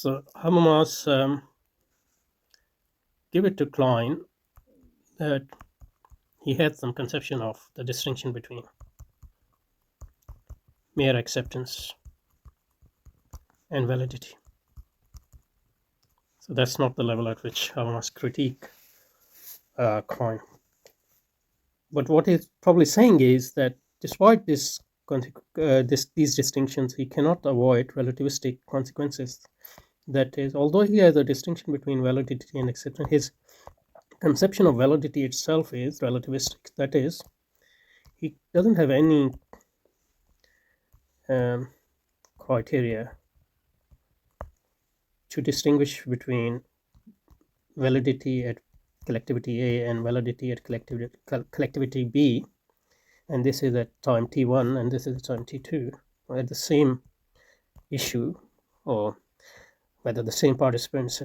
So Habermas gave it to Klein that he had some conception of the distinction between mere acceptance and validity. So that's not the level at which Habermas critique Klein. But what he's probably saying is that despite these distinctions, he cannot avoid relativistic consequences. That is, although he has a distinction between validity and acceptance, his conception of validity itself is relativistic. That is, he doesn't have any criteria to distinguish between validity at collectivity A and validity at collectivity B, and this is at time t1 and this is at time t2, at the same issue, or whether the same participants.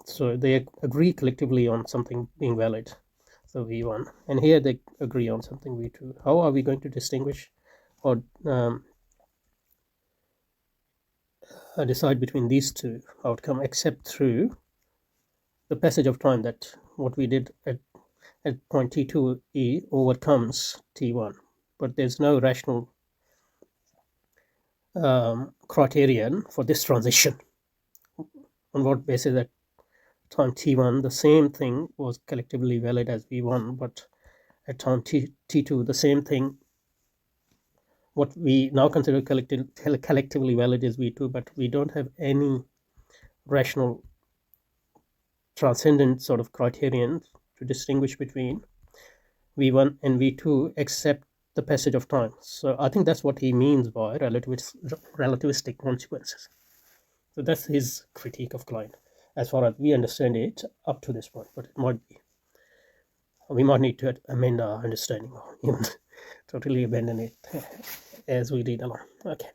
So they agree collectively on something being valid, so v1, and here they agree on something v2. How are we going to distinguish or decide between these two outcomes except through the passage of time, that what we did at point t2e overcomes t1, but there's no rational criterion for this transition. On what basis at time t1 the same thing was collectively valid as v1, but at time t2 the same thing, what we now consider collectively valid, is v2, but we don't have any rational transcendent sort of criterion to distinguish between v1 and v2 except the passage of time. So I think that's what he means by relativistic consequences. So that's his critique of Klein, as far as we understand it up to this point. But it might be, we might need to amend our understanding or even totally abandon it as we read along. Okay.